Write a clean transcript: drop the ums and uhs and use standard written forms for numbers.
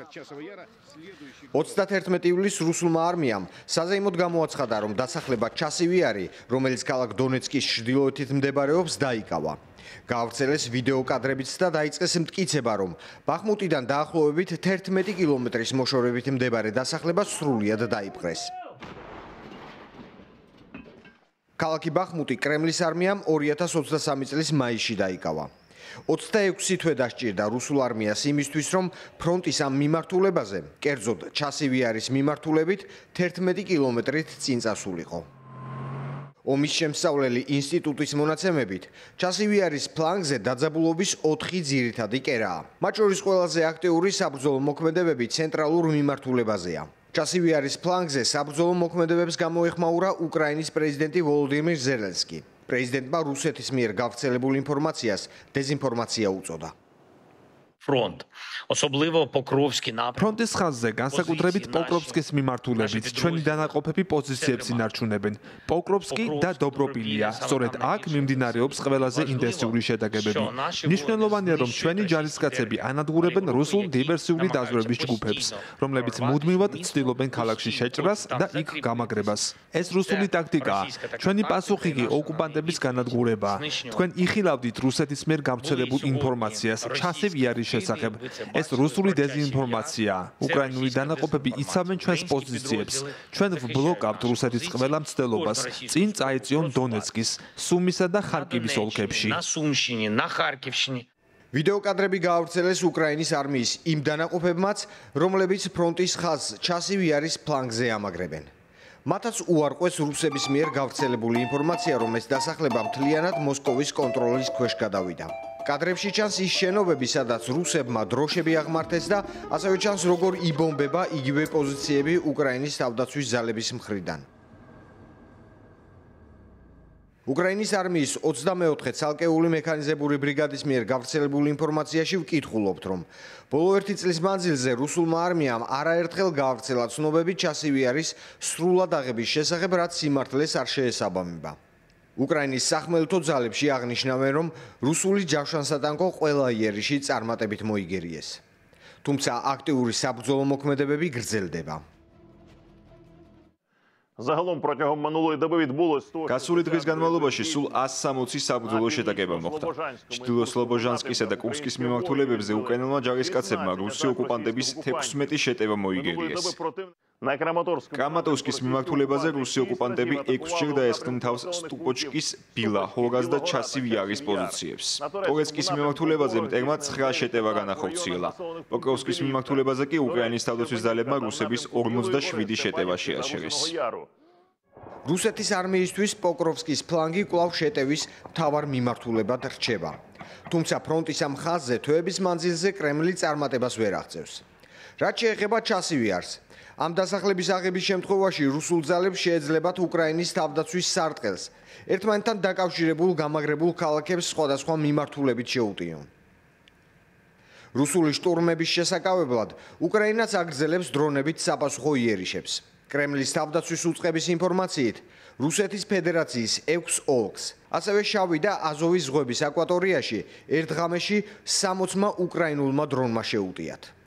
31 ივლისს რუსულმა არმიამ საზეიმოდ გამოაცხადა, რომ დასახლება ჩასივიარი, რომელიც ქალაქ დონეცკის ჩრდილოეთით მდებარეობს, დაიკავა. გაავრცელეს ვიდეო კადრებიც და დაიწყეს მტკიცება, რომ ბახმუტიდან დაახლოებით 11 კილომეტრის მოშორებით მდებარე დასახლება სრულიად დაიპყრეს. ქალაქი ბახმუტი კრემლის არმიამ 2023 წლის მაისში დაიკავა. 26 თვე დასჭირდა რუსულ არმიას იმისთვის, რომ ფრონტის ამ მიმართულებაზე, კერძოდ ჩასივიარის მიმართულებით 11 კილომეტრით წინ წასულიყო. ომის შემსწავლელი ინსტიტუტის მონაცემებით, ჩასივიარის ფლანგზე დაძაბულობის 4 ძირითადი კერაა. მათ შორის ყველაზე აქტიური საბრძოლო მოქმედებები ცენტრალურ მიმართულებაზეა. ჩასივიარის ფლანგზე საბრძოლო მოქმედებებს გამოეხმაურა უკრაინის პრეზიდენტი ვოლოდიმირ ზელენსკი. პრეზიდენტმა რუსეთის მიერ გავრცელებულ ინფორმაციას დეზინფორმაცია უწოდა. ფრონტის ხაზზე, განსაკუთრებით პოკროვსკის მიმართულებით, ჩვენი დანაყოფები პოზიციებს ინარჩუნებენ. პოკროვსკი და დობროპილია. სწორედ აქ მიმდინარეობს ყველაზე ინტენსიური შეტაკებები. მნიშვნელოვანია, რომ ჩვენი ჯარისკაცები ანადგურებენ რუსულ დივერსიული დაზვერვის ჯგუფებს, რომლებიც მუდმივად ცდილობენ ქალაქში შეჭრას და იქ გამაგრებას. ეს რუსული ტაქტიკაა. ჩვენი პასუხი კი ოკუპანტების განადგურებაა. თქვენ იხილავდით რუსეთის მიერ გავრცელებულ ინფორმაციას ჩასივიარის შესახებ. ეს რუსული დეზინფორმაციაა. უკრაინული დანაყოფები იცავენ ჩვენს პოზიციებს. ჩვენ ვბლოკავთ რუსეთის ყველა მცდელობას. წინ წაეწიონ დონეცკის, სუმისა და ხარკივის ოლქებში. ვიდეო კადრები გაავრცელეს უკრაინის არმიის იმ დანაყოფებმაც, რომლებიც ფრონტის ხაზს ჩასივიარის ფლანგზე ამაგრებენ. მათაც უარყვეს რუსების მიერ გავრცელებული ინფორმაცია, რომ ეს დასახლება მთლიანად მოსკოვის კონტროლის ქვეშ გადავიდა. კადრებში ჩანს ის შენობები, სადაც რუსებმა დროშები აღმართეს და ასევე ჩანს, როგორ იბომბება იგივე პოზიციები უკრაინის თავდაცვის ძალების მხრიდან. უკრაინის არმიის 24 ცალკეული მექანიზებული ბრიგადის მიერ გავრცელებულ ინფორმაციაში ვკითხულობთ, რომ ბოლო 1 წლის მანძილზე რუსულმა არმიამ არაერთხელ გაავრცელა ცნობები ჩასივიარის სრულად აღების შესახებ, რაც სიმართლეს არ შეესაბამება. უკრაინის სახმელეთო ძალებში აღნიშნავენ, რომ რუსული ჯავშანსატანკო ყველა იერიში წარმატებით მოიგერიეს. თუმცა აქტიური საბრძოლო მოქმედებები გრძელდება. გასული დღის განმავლობაში სულ 160 საბრძოლო შეტაკება მოხდა. ჩრდილო სლობოჟანსკისა და კურსკის მიმართულებებზე უკრაინულმა ჯარისკაცებმა რუსი ოკუპანტების 16 შეტევა მოიგერიეს. კრამატორსკის მიმართულებაზე რუსი ოკუპანტები 6-ჯერ დაესხნენ თავს სტუპოჩკის, ბილაჰორას და ჩასივიარის პოზიციებს. ტორეცკის მიმართულებაზე მტერმა 9 შეტევა განახორციელა. პოკროვსკის მიმართულებაზე კი უკრაინის თავდაცვის ძალებმა რუსების 47 შეტევა შეაჩერეს. რუსეთის არმიისთვის პოკროვსკის ფლანგი კვლავ შეტევის მთავარ მიმართულებად რჩება. თუმცა ფრონტის ამ ხაზზე თვეების მანძილზე კრემლი წარმატებას ვერ აღწევს. რაც შეეხება ჩასივიარს, ამ დასახლების აღების შემთხვევაში რუსულ ძალებს შეეძლებათ უკრაინის თავდაცვის სარტყელს, ერთმანეთთან დაკავშირებულ გამაგრებულ ქალაქებს სხვადასხვა მიმართულებით შეუტიონ. რუსული შტურმების შესაკავებლად უკრაინაც აგრძელებს დრონებით საპასუხო იერიშებს. კრემლის თავდაცვის უწყების ინფორმაციით, რუსეთის ფედერაციის 6 ოლქს, ასევე შავი და აზოვის ზღვების აკვატორიაში ერთ ღამეში 60-მა უკრაინულმა დრონმა შეუტიათ.